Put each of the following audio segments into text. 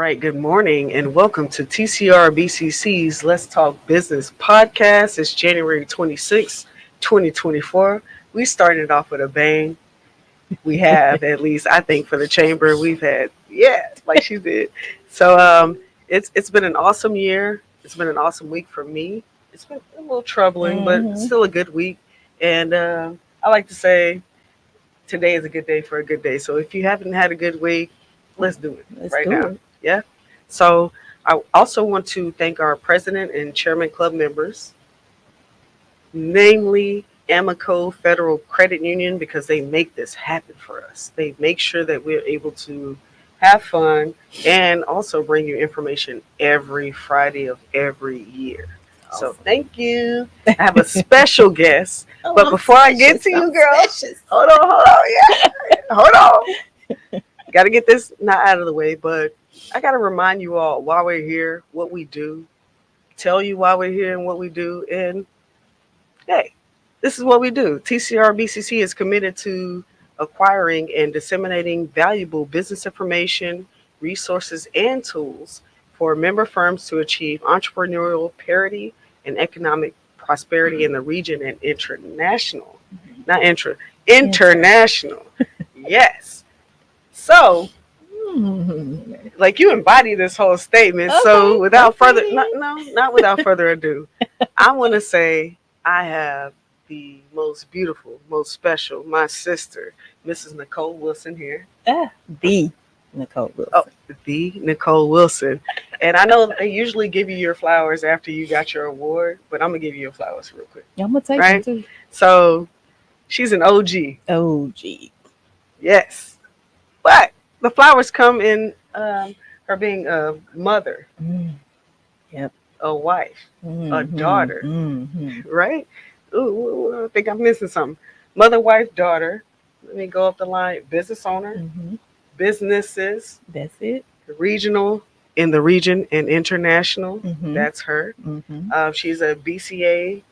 right, good morning and welcome to TCR BCC's Let's Talk Business podcast. It's January 26, 2024. We started off with a bang. We have, at least I think for the chamber, we've had, yeah, like she did. So it's been an awesome year. It's been an awesome week for me. It's been a little troubling, but Hmm. still a good week. And I like to say today is a good day for a good day. So if you haven't had a good week, let's do it Let's right do now. it. Yeah. So I also want to thank our president and chairman club members, namely Amico Federal Credit Union, because they make this happen for us. They make sure that we're able to have fun and also bring you information every Friday of every year. So Awesome. thank you. I have a special guest, Oh, but I'm before I get special. to I'm you, girl, special. hold on, yeah, hold on. Got to get this not out of the way, but I got to remind you all why we're here, what we do, tell you why we're here and what we do. And hey, this is what we do. TCRBCC is committed to acquiring and disseminating valuable business information, resources, and tools for member firms to achieve entrepreneurial parity and economic prosperity in the region and international. Not Enter. international. Yes. So Hmm. like you embody this whole statement. So Okay. without further, Okay not, then. no, not without further ado, I want to say I have the most beautiful, most special, my sister, Mrs. Nicole Wilson here. The Nicole Oh, Wilson. the Nicole Wilson. And I know they usually give you your flowers after you got your award, but I'm gonna give you your flowers real quick, I'm gonna take them right? too. So she's an OG, Oh, gee. yes, but the flowers come in her being a mother, Mm. Yep. a wife, a Mm-hmm. daughter, Mm-hmm. right? Ooh, I think I'm missing something. Mother, wife, daughter. Let me go up the line. Business owner, Mm-hmm. businesses, That's it. regional in the region and international. Mm-hmm. That's her. Mm-hmm. She's a BCA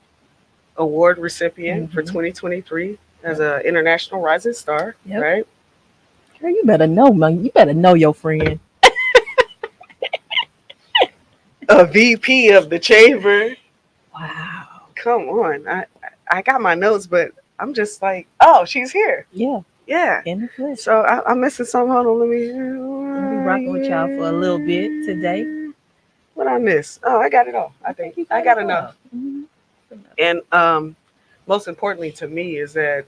award recipient for Mm-hmm. 2023 as Yep. an international rising star, Yep. right? Girl, you better know, man. You better know your friend. A VP of the chamber. Wow. Come on, I got my notes, but I'm just like, oh, she's here. Yeah. Yeah. In the flesh. So I'm missing something. Hold on, let Gonna be rocking with y'all for a little bit today. me. What I miss? Oh, I got it all. I I think think you I got it got all. enough. Mm-hmm. And most importantly to me is that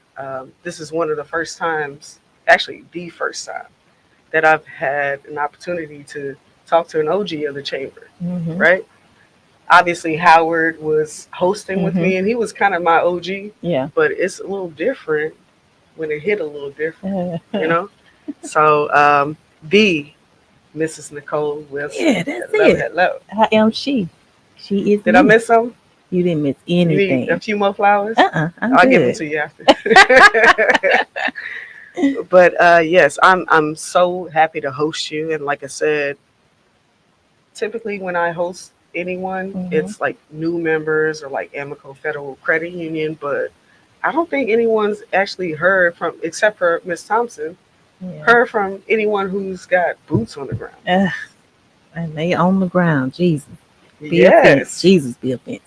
this is one of the first times, actually the first time, that I've had an opportunity to talk to an OG of the chamber. Mm-hmm. Right? Obviously, Howard was hosting with Mm-hmm. me, and he was kind of my OG. Yeah. But it's a little different when it hit a little different, you know. So the Mrs. Nicole Wilson. Yeah, that's Hello, it. hello. I am she. She is Did I me. miss some? You didn't miss You need a anything. few more flowers? I'm I'll give them good. to you after. But yes, I'm so happy to host you. And like I said, typically when I host anyone, Hmm. it's like new members or like Amico Federal Credit Union. But I don't think anyone's actually heard from, except for Miss Thompson, Yeah. heard from anyone who's got boots on the ground. Ugh, and they on the ground. Jesus. Be a fence. Yes. Jesus be a fence.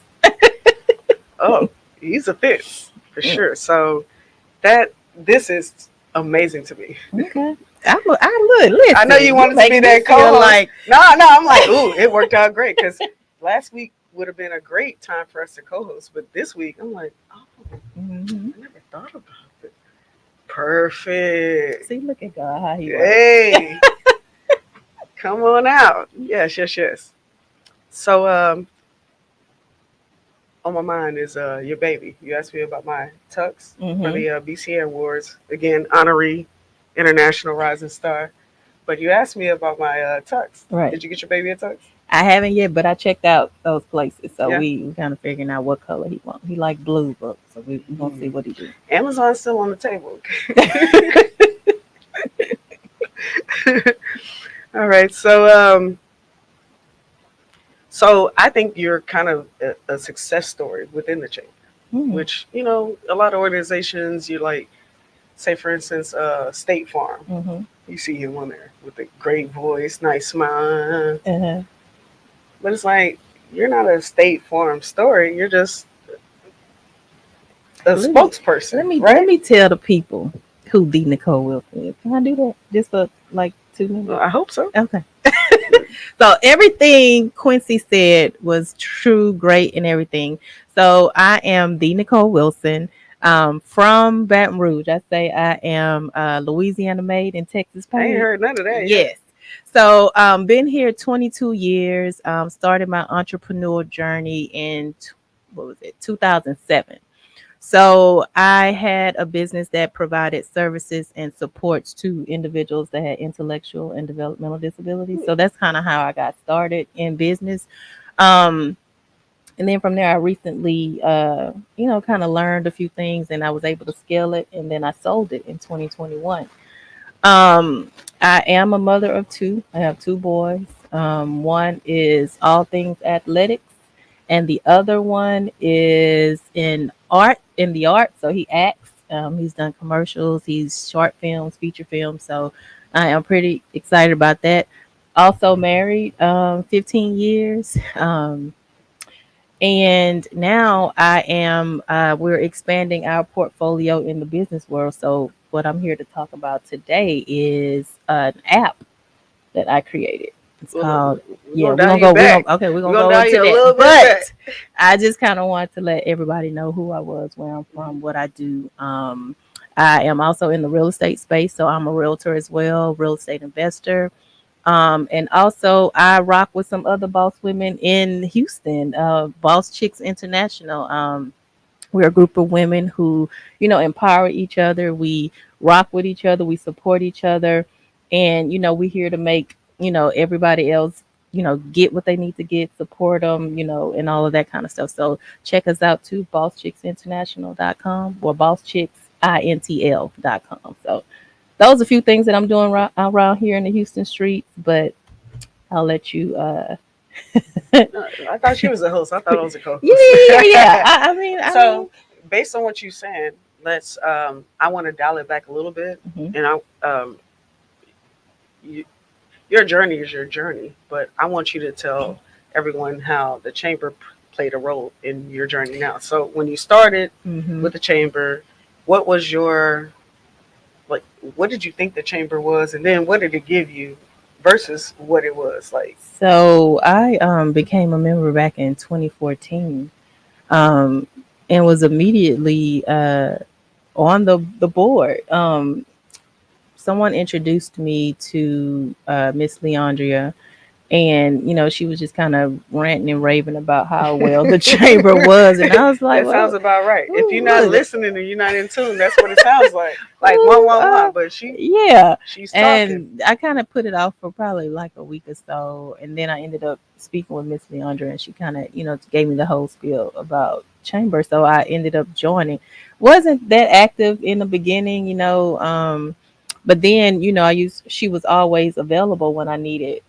Oh, he's a fence for sure. So that this is amazing to me. Okay. I look, I know listen, you you wanted to make be me that feel co-host. like No, no, I'm like, ooh, it worked out great because last week would have been a great time for us to co-host, but this week I'm like, oh, hmm. I never thought about it. Perfect. See, look at God how he works. Hey, come on out. Yes, yes, yes. So, on my mind is your baby. You asked me about my tux for Hmm. the BCA Awards. Again, honoree, international rising star. But you asked me about my tux. Right. Did you get your baby a tux? I haven't yet, but I checked out those places, so Yeah. we kind of figuring out what color he wants. He like blue, but so we gonna see Hmm. what he do. Amazon's still on the table. All right. So I think you're kind of a success story within the chamber, Hmm. which a lot of organizations you like, say for instance, State Farm. Hmm. You see him on there with a great voice, nice smile. Uh-huh. But it's like, you're not a State Farm story. You're just a Let me spokesperson, let right? me tell the people who the Nicole Wilson is. Can I do that just for like 2 minutes? Well, I hope so. Okay. So everything Quincy said was true, great, and everything. So I am the Nicole Wilson, from Baton Rouge. I say I am Louisiana made and Texas I ain't paid. heard none of that yet. Yes. So been here 22 years. Started my entrepreneur journey in what was it, 2007. So I had a business that provided services and supports to individuals that had intellectual and developmental disabilities. Hmm. So that's kind of how I got started in business. Um, and then from there, I recently, kind of learned a few things, and I was able to scale it. And then I sold it in 2021. Um, I am a mother of two. I have two boys. One is all things athletics, and the other one is in the art. So he acts. He's done commercials. He's short films, feature films. So I am pretty excited about that. Also married, 15 years. And now I am, we're expanding our portfolio in the business world. So, what I'm here to talk about today is an app that I created. It's Well, called, we're yeah, gonna dial you we're gonna, back. okay, we're We're gonna gonna go dial into you a that. little bit back. But I just kind of want to let everybody know who I was, where I'm Mhm. from, what I do. I am also in the real estate space. So, I'm a realtor as well, real estate investor. And also, I rock with some other boss women in Houston, Boss Chicks International. We're a group of women who, empower each other. We rock with each other. We support each other. And, we're here to make, everybody else, get what they need to get, support them, and all of that kind of stuff. So check us out too, bosschicksinternational.com or bosschicksintl.com. So those are a few things that I'm doing around here in the Houston streets, but I'll let you, I thought she was a host. I thought I was a yeah, co-host. yeah, yeah. I mean, So, based on what you're saying, let's. I want to dial it back a little bit, mhm. and you, your journey is your journey, but I want you to tell everyone how the chamber played a role in your journey now. So, when you started Mhm. with the chamber, what was your like? What did you think the chamber was, and then what did it give you versus what it was like? So I became a member back in 2014, um, and was immediately on the board. Someone introduced me to Miss Leandria, and she was just kind of ranting and raving about how well the chamber was, and I was like, That sounds well, about right. If you're ooh, not look, listening and you're not in tune, that's what it sounds like. Like one ooh, one one, but yeah. she's talking. And I kind of put it off for probably like a week or so. And then I ended up speaking with Miss Leandra, and she kind of, gave me the whole spiel about chamber. So I ended up joining. Wasn't that active in the beginning, but then, she was always available when I needed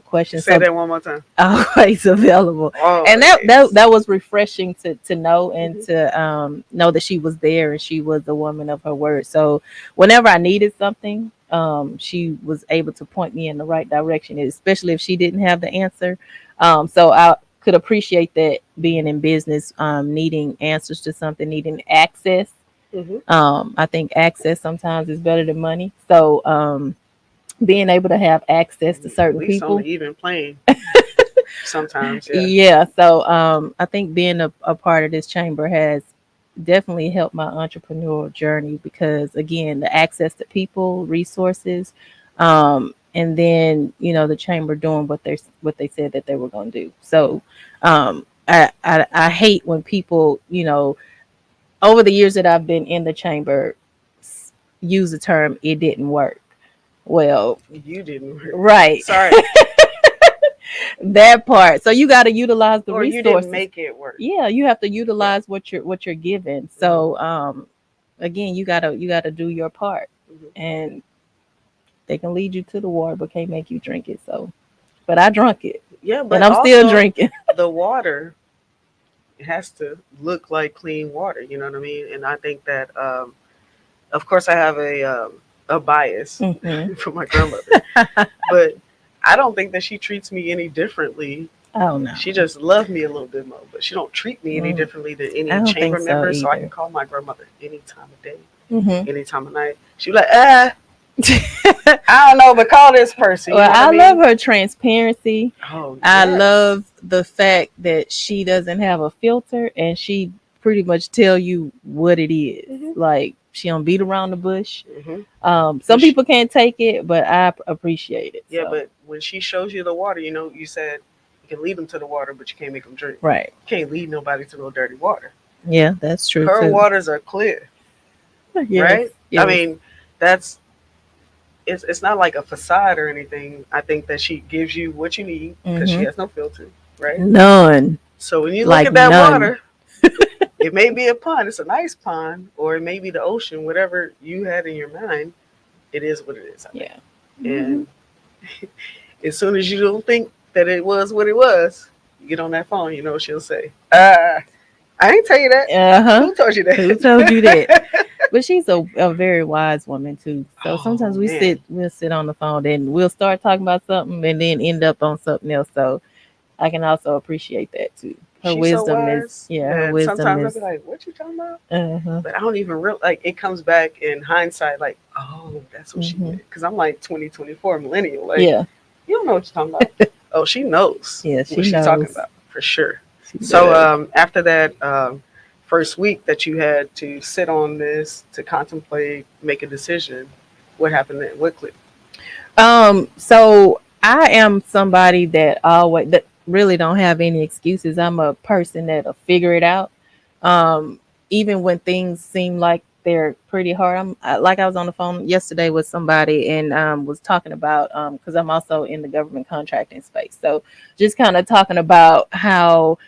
questions. Say So that one more time. always available, and that Always. was refreshing to know, and Hmm. to know that she was there and she was a woman of her word. So whenever I needed something, she was able to point me in the right direction, especially if she didn't have the answer. So I could appreciate that, being in business, needing answers to something, needing access. Hmm. I think access sometimes is better than money. So being able to have access to At certain least on the people. even plane. Sometimes, yeah. Yeah, so I think being a part of this chamber has definitely helped my entrepreneurial journey, because again, the access to people, resources, and then the chamber doing what they said that they were going to do. So I hate when people, over the years that I've been in the chamber, use the term "it didn't work." Well, You didn't work. right. Sorry. That part. So you got to utilize the Or you didn't resources. make it work. Yeah, you have to Yeah. utilize what you're given. Hmm. So again, you gotta do your part, Hmm. and they can lead you to the water but can't make you drink it. So, but I drunk it, Yeah, and but I'm still also drinking. the water has to look like clean water. You know what I mean? And I think that, of course, I have a a bias Mm-hmm. for my grandmother, but I don't think that she treats me any differently. Oh no. She just loved me a little bit more, but she don't treat me any Mm, differently than I any don't think chamber so member. So I can either. call my grandmother any time of day, Mm-hmm. any time of night. She be like, I don't know, but call this person. You Well, know what I I love mean? her transparency. Oh I yes. love the fact that she doesn't have a filter and she pretty much tell you what it is. Hmm. Like she don't beat around the bush. Hmm. Some people can't take it, but I appreciate it. Yeah, So but when she shows you the water, you know, you said you can lead them to the water, but you can't make them drink. right, You can't lead nobody to no dirty water. yeah, that's true Her too. waters are clear, Yes, right? I yes, mean, that's it's not like a facade or anything. I think that she gives you what you need because she mm-hmm. has no filter, right? None, So when you look like at that none. water, it may be a pond, it's a nice pond, or it may be the ocean, whatever you had in your mind. It is what it is, I think. Yeah. Mm-hmm. And as soon as you don't think that it was what it was, you get on that phone, you know what she'll say. I ain't tell you that. Uh huh. Who told you Who told you that? that? But she's a very wise woman too. So Oh sometimes man. we'll sit on the phone and we'll start talking about something and then end up on something else. So I can also appreciate that too. Her She's so wisdom is wise yeah, her that wisdom sometimes I'll is be like, what you talking about? uh-huh. But I don't even real like it comes back in hindsight, like, oh, that's what she Hmm. meant. Because I'm like 2024 millennial. Like, Yeah. you don't know what you're talking about. Oh, she knows Yeah, what she she's talking knows. about for sure. She So does. after that first week that you had to sit on this, to contemplate, make a decision, what happened then? What clicked? So I am somebody that really don't have any excuses. I'm a person that'll figure it out. Um, Even when things seem like they're pretty hard. Like I was on the phone yesterday with somebody and was talking about because I'm also in the government contracting space. So just kind of talking about how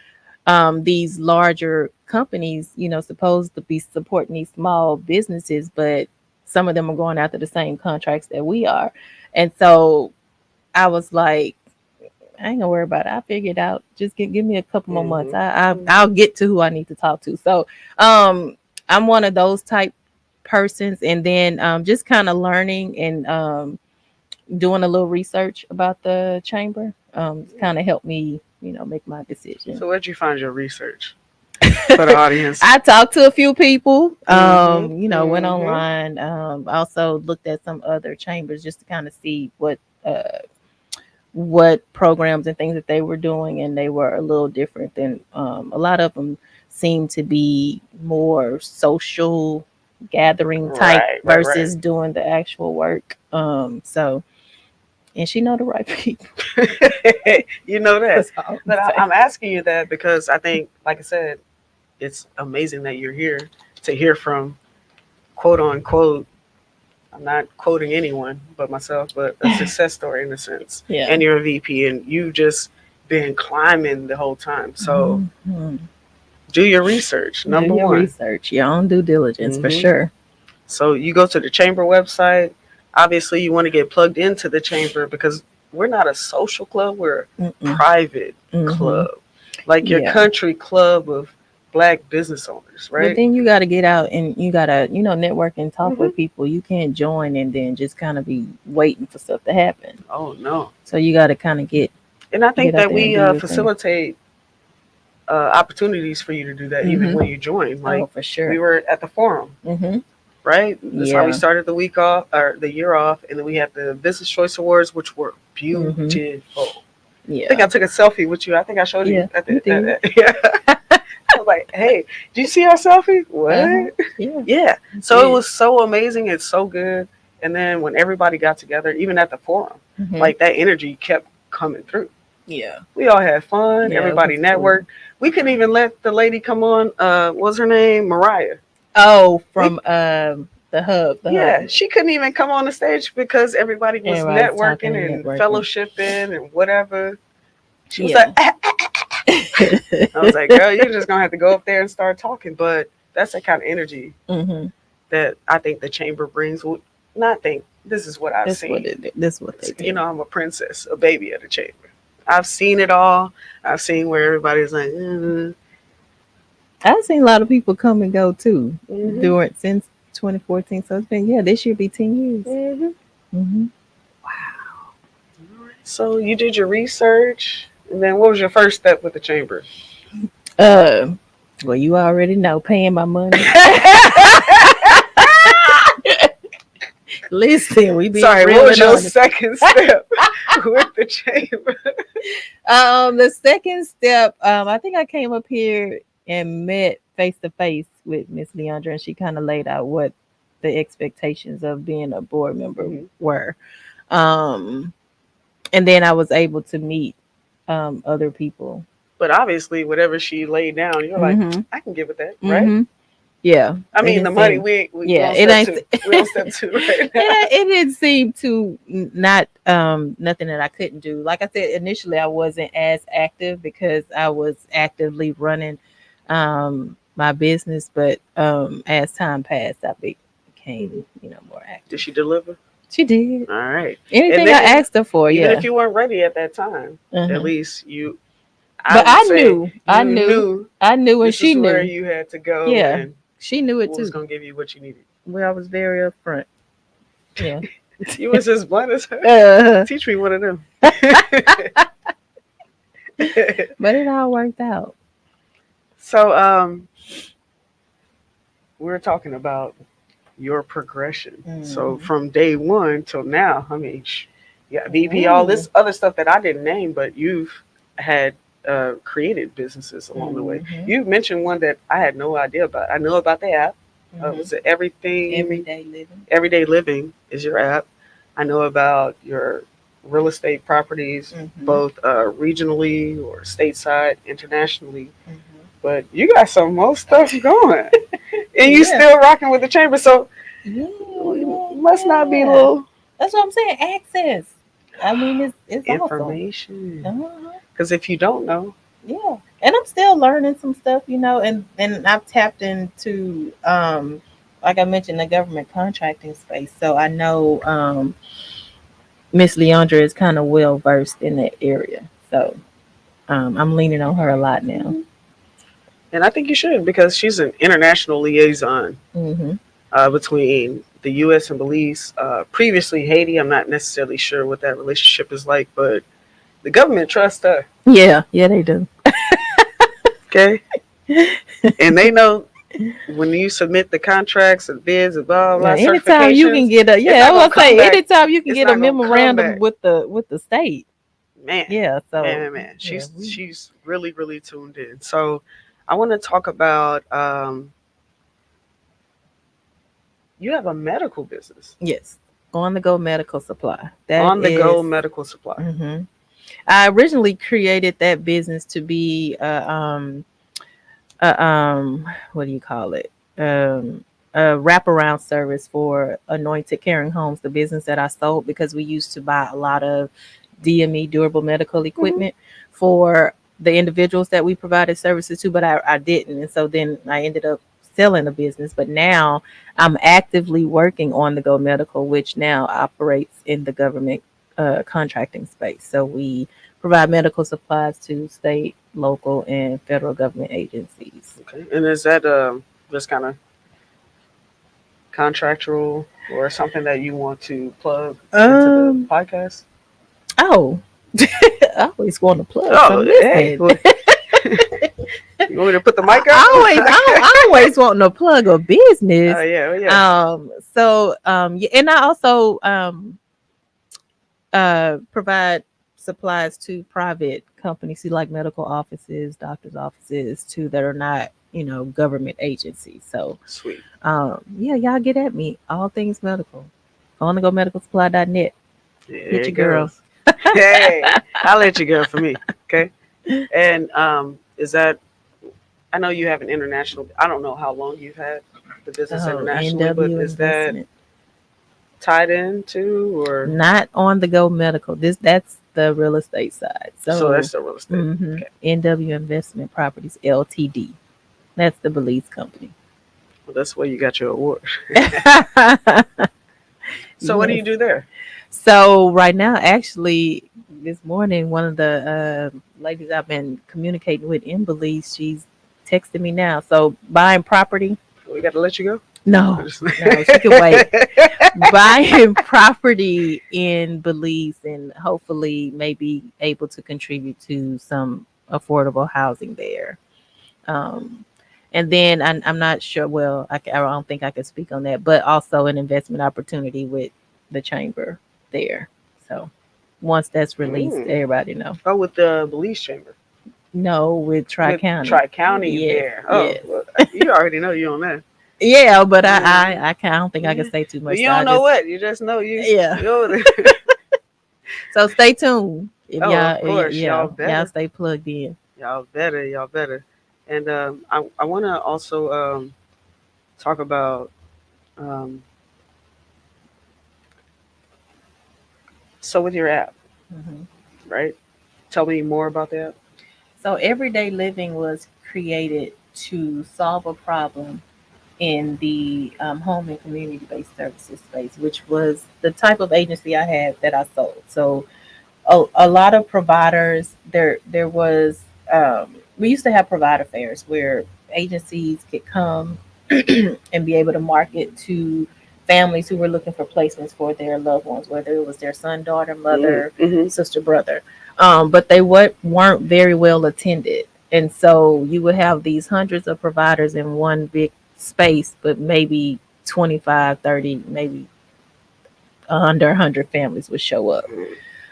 these larger companies, supposed to be supporting these small businesses, but some of them are going after the same contracts that we are. And so I was like, I ain't gonna worry about it. I'll figure it out. Just give me a couple more months. Mm-hmm. I'll get to who I need to talk to. So I'm one of those type persons, and then just kind of learning and doing a little research about the chamber kind of helped me, make my decision. So, where'd you find your research for the audience? I talked to a few people, Mm-hmm. went Mm-hmm. online, also looked at some other chambers just to kind of see what programs and things that they were doing, and they were a little different than a lot of them seem to be more social gathering type Right, right, versus doing the actual work. So and she know the right people. right. You know that. That's all I'm But saying. I'm asking you that because I think, like I said, it's amazing that you're here to hear from quote unquote, I'm not quoting anyone but myself, but a success story in a sense. Yeah. And you're a VP and you've just been climbing the whole time. So Mhm. do your research, Do number your one. research, your own due diligence for Hmm. sure. So you go to the chamber website. Obviously, you want to get plugged into the chamber because we're not a social club, we're a Mm-mm. private Hmm. club, like your Yeah. country club of black business owners, But right? then you got to get out and you got to, network and talk Hmm. with people. You can't join and then just kind of be waiting for stuff to happen. Oh, no. So you got to kind of And I get think out that there and we do your thing. facilitate opportunities for you to do that even Hmm. when you join. Oh, Like for we sure. were at the forum, Hmm. right? That's how we Yeah. started the week off or the year off. And then we had the Business Choice Awards, which were Hmm. beautiful. I think Yeah. I took a selfie with you. I think I showed you Yeah. You did. yeah. I was like, hey, did you see our selfie? Uh-huh. What? Yeah. Yeah. You So it did. was so amazing. It's so good. And then when everybody got together, even at the forum, Hmm. like that energy kept coming through. Yeah. We all had fun. Yeah. It Everybody was cool. networked. We couldn't even let the lady come on. What was her name? Mariah. Oh, We from the hub, the Yeah, hub. she couldn't even come on the stage because everybody was Everybody's talking networking and and networking. fellowshipping and whatever. She was like, Yeah. I was like, girl, you're just gonna have to go up there and start talking. But that's the kind of energy Hmm. that I think the chamber brings. Well, not think. This is what I've That's what seen. it. That's what they You do. know, I'm a princess, a baby at the chamber. I've seen it all. I've seen where everybody's like, I've seen a lot of people come and go too mm-hmm. during since 2014. So it's been, yeah, this year be 10 years. Mhm. Mm-hmm. So you did your research, and then what was your first step with the chamber? Uh, well, you already know, paying my money. Listen, we being Sorry, real what was and your honest. second step with the chamber? The second step, I think I came up here and met face to face with Miss Leandra, and she kind of laid out what the expectations of being a board member Mhm. were. Um, and then I was able to meet other people. But obviously, whatever she laid down, you're like, Mm-hmm. I can get with that, right? Mm-hmm. Yeah, I it mean, the didn't money. seem. We Yeah, on it step ain't. two. We on step two right now. It didn't seem to not nothing that I couldn't do. Like I said, initially I wasn't as active because I was actively running my business, but as time passed, I became more Did active. she deliver? She did All right. And anything I then, asked her for. even if Yeah. you weren't ready at that time, at Uh-huh. least you, I But would say, I you knew, knew and this she is where knew. you had to go Yeah, and she knew it what was too. going to give you what you needed. Well, I was very upfront. Yeah. You was as blunt as her. uh, Teach me one of them. but it all worked out. So, we're talking about your progression. So Mhm. from day one till now, I mean, you got VP, all Ooh. this other stuff that I didn't name, but you've had created businesses along the way. Mhm. You mentioned one that I had no idea about. I know about the app. Mhm. Was it Everything Everyday living. Everyday Living is your app? I know about your real estate properties, Mhm. both regionally or stateside, internationally. Mhm. But you got some more stuff going, and you Yeah. still rocking with the chamber. So Yeah. we Yeah. must not be Yeah. little That's what I'm saying. Access. I mean, it's awesome. information. Uh-huh. Because if you don't know, Yeah. And I'm still learning some stuff, and I've tapped into like I mentioned, the government contracting space. So I know Miss Leandra is kind of well versed in that area. So I'm leaning on her a lot now. and I think you should because she's an international liaison Hmm. between the U.S. and Belize. Previously, Haiti. I'm not necessarily sure what that relationship is like, but the government trusts her. Yeah, yeah, they do. Okay, and they know when you submit the contracts and bids and blah blah, Yeah, blah anytime you can certifications, get a it's yeah, I not was gonna gonna come say back. anytime you can It's get a not gonna come memorandum back. with the state. Man, Yeah, man, so man, man. yeah, She's really really tuned in. So I want to talk about you have a medical business, yes, on the go medical supply. That on the is. go medical supply. Hmm. I originally created that business to be what do you call it? A wraparound service for Anointed Caring Homes, the business that I sold because we used to buy a lot of DME durable medical Hmm. equipment for the individuals that we provided services to, but I didn't. And so then I ended up selling the business. But now I'm actively working on the Go Medical, which now operates in the government contracting space. So we provide medical supplies to state, local, and federal government agencies. Okay, and is that just kind of contractual or something that you want to plug into the Um. podcast? Oh, I always want to plug Oh, some. hey, Listen, you want me to put the I mic up? I always want to plug a Oh business. yeah, oh yeah. So yeah, and I also provide supplies to private companies, see like medical offices, doctors' offices, too, that are not government agencies. So Sweet. yeah, y'all get at me. All things medical. On the go medicalsupply.net. Yeah, there Hit it your girl. goes. Hey, I'll let you go for me. Okay. And is that? I know you have an international. I don't know how long you've had the business Oh, internationally, but NW is that investment. tied into or Not on the go medical. That's the real estate side. so that's So still real estate? Okay. NW Investment Properties Ltd. That's the Belize company. Well, that's where you got your award. So what do Yes. you do there? So right now, actually, this morning, one of the ladies I've been communicating with in Belize, she's texting me now. So buying property. We got to let you go. I'm No, just no, she could wait. Buying property in Belize and hopefully maybe able to contribute to some affordable housing there. Um, and then I'm not sure. Well, I don't think I can speak on that, but also an investment opportunity with the chamber there. So once that's released, Mm. everybody know. Oh, with the Belize Chamber, No, with Tri with County. Tri County Yes, there. Oh, yes, well, you already know you on that. yeah. But Mm. I don't think I can Yeah. say too But much. you So I don't know just what. You just know yeah. you over there. So stay tuned. If Oh, of y'all course, y'all y'all better. stay plugged in. Y'all better. And I want to also talk about um, so with your app, Mhm. right? Tell me more about that. So everyday living was created to solve a problem in the home and community based services space, which was the type of agency I had that I sold. So a lot of providers there was we used to have provider fairs where agencies could come and be able to market to families who were looking for placements for their loved ones, whether it was their son, daughter, mother, Mm-hmm. sister, brother. But they weren't very well attended. And so you would have these hundreds of providers in one big space, but maybe 25, 30, maybe under 100 families would show up.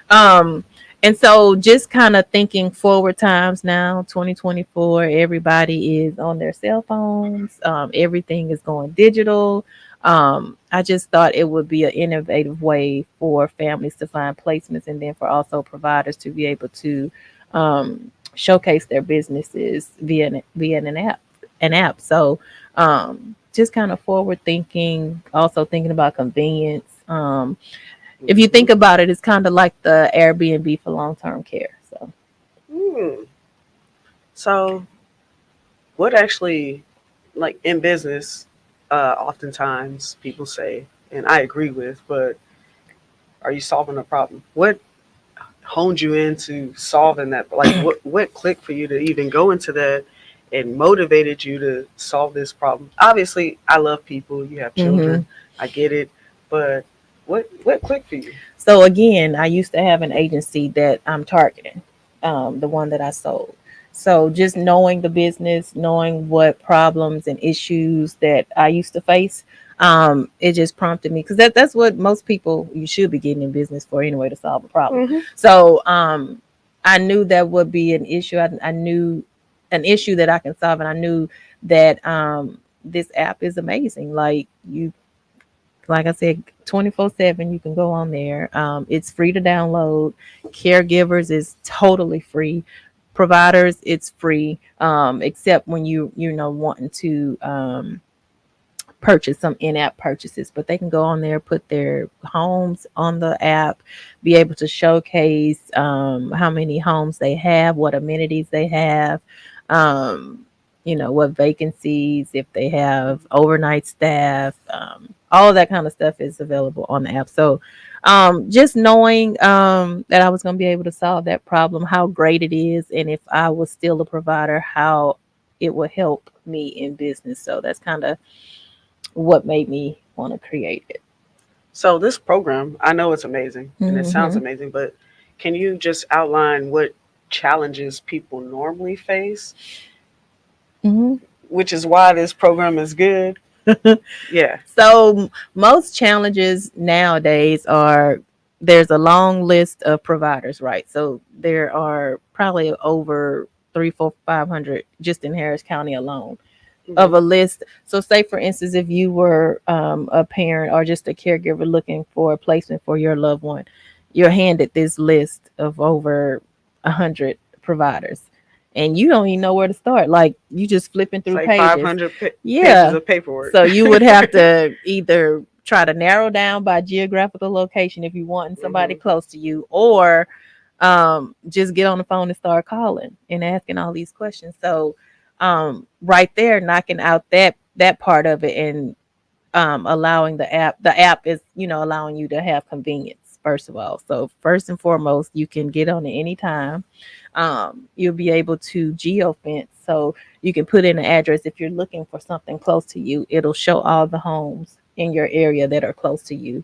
um, and so just kind of thinking forward times now, 2024, everybody is on their cell phones. Everything is going digital. I just thought it would be an innovative way for families to find placements and then for also providers to be able to showcase their businesses via an app. So just kind of forward thinking, also thinking about convenience. If you Mm-hmm. think about it, it's kind of like the Airbnb for long term care. So, Mm. So, what actually, like in business, oftentimes people say, and I agree with, but are you solving a problem? What honed you into solving that? Like, what clicked for you to even go into that and motivated you to solve this problem? Obviously, I love people. You have children. hmm I get it, but what clicked for you? so again, I used to have an agency that I'm targeting, the one that I sold. So just knowing the business, knowing what problems and issues that I used to face, it just prompted me because that's what most people you should be getting in business for anyway to solve a problem. Mm-hmm. So I knew that would be an issue. I knew an issue that I can solve, and I knew that this app is amazing. Like I said, 24/7, you can go on there. It's free to download. Caregivers is totally free. Providers, it's free, except when wanting to purchase some in-app purchases, but they can go on there, put their homes on the app, be able to showcase how many homes they have, what amenities they have, um, what vacancies, if they have overnight staff, all of that kind of stuff is available on the app. So just knowing that I was going to be able to solve that problem, how great it is, and if I was still a provider, how it would help me in business. So that's kind of what made me want to create it. So this program, I know it's amazing and it sounds Mm-hmm. amazing, but can you just outline what challenges people normally face, Mm-hmm. which is why this program is good? Yeah. So most challenges nowadays are there's a long list of providers, right? So there are probably over three, four, 500 just in Harris County alone Hmm. of a list. So, say for instance, if you were a parent or just a caregiver looking for a placement for your loved one, you're handed this list of over 100 providers, and you don't even know where to start. Like you just flipping It's through like pages. 500 pages Yeah. of paperwork. So you would have to either try to narrow down by geographical location if you want somebody Hmm. close to you, or just get on the phone and start calling and asking all these questions. So right there, knocking out that part of it and allowing the app is allowing you to have convenience first of all. So first and foremost, you can get on it anytime. You'll be able to geofence, so you can put in an address. If you're looking for something close to you, it'll show all the homes in your area that are close to you.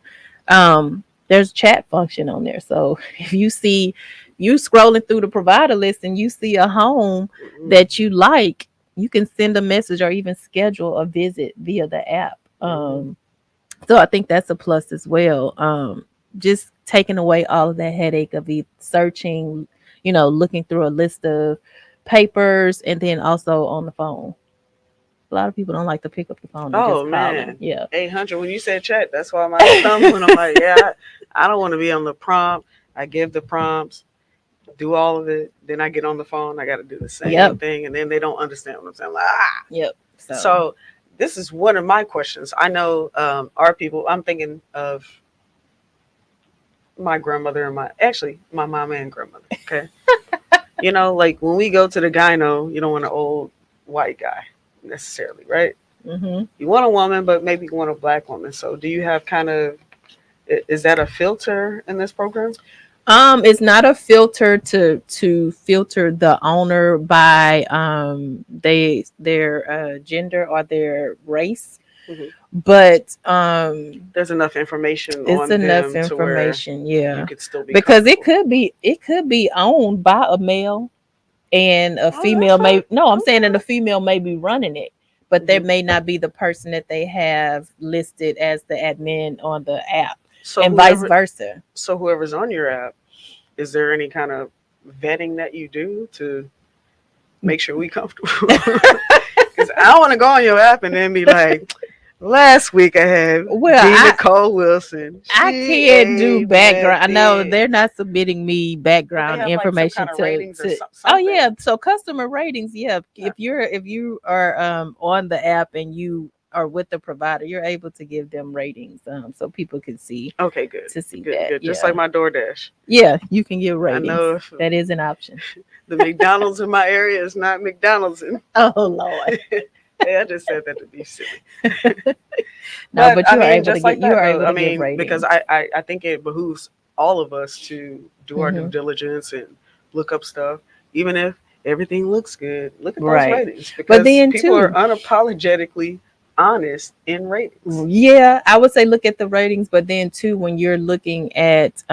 There's chat function on there, so if you see you scrolling through the provider list and you see a home Mm-hmm. that you like, you can send a message or even schedule a visit via the app. Mm-hmm. So I think that's a plus as well. Just taking away all of that headache of searching, looking through a list of papers and then also on the phone. A lot of people don't like to pick up the phone and Oh just call them. man, Yeah. 800. When you said chat, that's why my thumb went. I'm like, yeah, I don't want to be on the prompt. I give the prompts, do all of it. Then I get on the phone. I got to do the same Yep. thing, and then they don't understand what I'm saying. Like, ah. Yep. So. So this is one of my questions. I know our people. I'm thinking of my grandmother and my mama and grandmother. Okay, like when we go to the gyno, you don't want an old white guy necessarily, right? Hmm. You want a woman, but maybe you want a black woman. So do you have kind of is that a filter in this program? It's not a filter to filter the owner by their gender or their race, Hmm. but There's enough information it's on enough them to where information, you yeah. could still be Because it comfortable. could be it could be owned by a male and a Oh, that's female fine. may no, I'm saying that the Okay. female may be running it, but there Hmm. may not be the person that they have listed as the admin on the app, So and vice whoever, versa. so whoever's on your app, is there any kind of vetting that you do to make sure we comfortable? Because I don't want to go on your app and then be like, last week I had Well, D. Nicole Wilson. I She can't do ain't background. I know nothing. they're not submitting me But they background have like some information kind of to ratings or to. Oh something. yeah, so customer ratings. Yeah, Yeah. if you are on the app and you are with the provider, you're able to give them ratings. So people can see Okay, good, to see good, that. good. Just like Yeah, my DoorDash. yeah, you can give I ratings. know if That is an option. the McDonald's in my area is not McDonald's, and Oh Lord. hey, I just said that to be silly. No, But but I mean, just like you that are though. able I to give mean, because ratings. I think it behooves all of us to do our due Hmm. diligence and look up stuff, even if everything looks good. Look at those Right. ratings But because then people are too, unapologetically honest in ratings. yeah, I would say look at the ratings, but then too, when you're looking at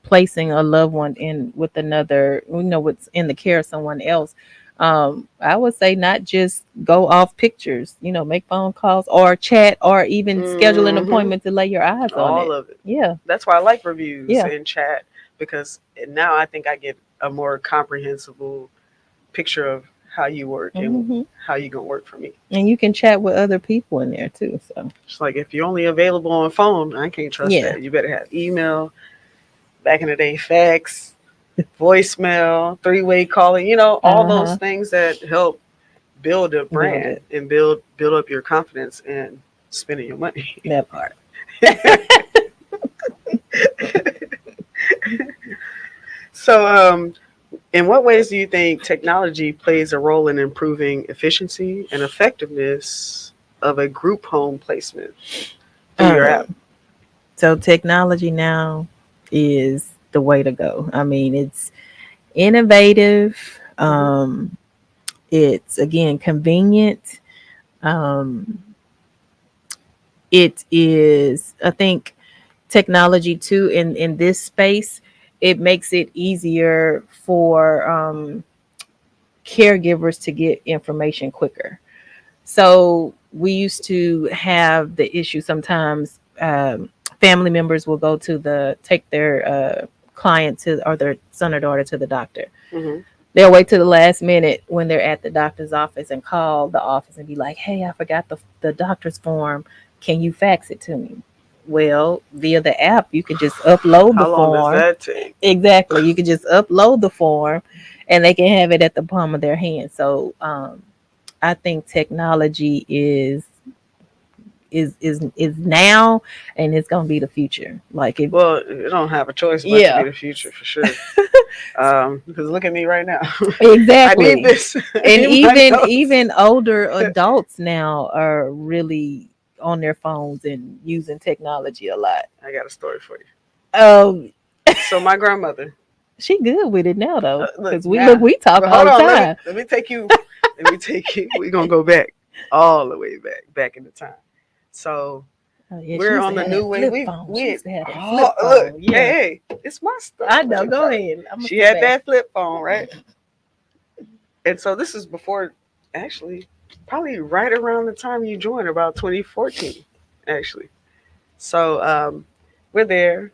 placing a loved one in with another, what's in the care of someone else, I would say not just go off pictures, make phone calls or chat or even schedule an Hmm. appointment to lay your eyes on All it. of it. Yeah, That's why I like reviews yeah. and chat because now I think I get a more comprehensible picture of how you work and Hmm. how you gonna work for me. And you can chat with other people in there too. So It's like if you're only available on phone, I can't trust yeah. that. You better have email. Back in the day, fax, voicemail, three-way calling. All Uh those huh. things that help build a Build brand it. and build up your confidence in spending your money. That part. So, in what ways do you think technology plays a role in improving efficiency and effectiveness of a group home placement through your app? Um. So technology now is the way to go. I mean, it's innovative. Hmm. It's again convenient. Um, it is, I think, technology too in this space. It makes it easier for caregivers to get information quicker. So we used to have the issue sometimes. Family members will go to take their client to or their son or daughter to the doctor. Hmm. They'll wait to the last minute when they're at the doctor's office and call the office and be like, "Hey, I forgot the doctor's form. Can you fax it to me?" Well, via the app, you can just upload the How long does form. that take? Exactly, you can just upload the form, and they can have it at the palm of their hand. So, I think technology is now, and it's gonna be the future. Like if Well, you don't have a choice but to be yeah, the future for sure. Because look at me right now. I need exactly. this. I And need my even notes. even older adults now are really on their phones and using technology a lot. I got a story for you. Um, So my grandmother, she good with it now though, look because now, we talk but all hold the on, time. let me take you. We're gonna go back all the way back in the time. So Oh yeah, she we're used to on the have new that way. flip phone. She We used to have that oh flip look, phone. Yeah, hey, it's my stuff. I Let know. me Go tell you. ahead. I'm gonna She sit had back. that flip phone, right? And so this is before, actually, probably right around the time you joined, about 2014, actually. So we're there.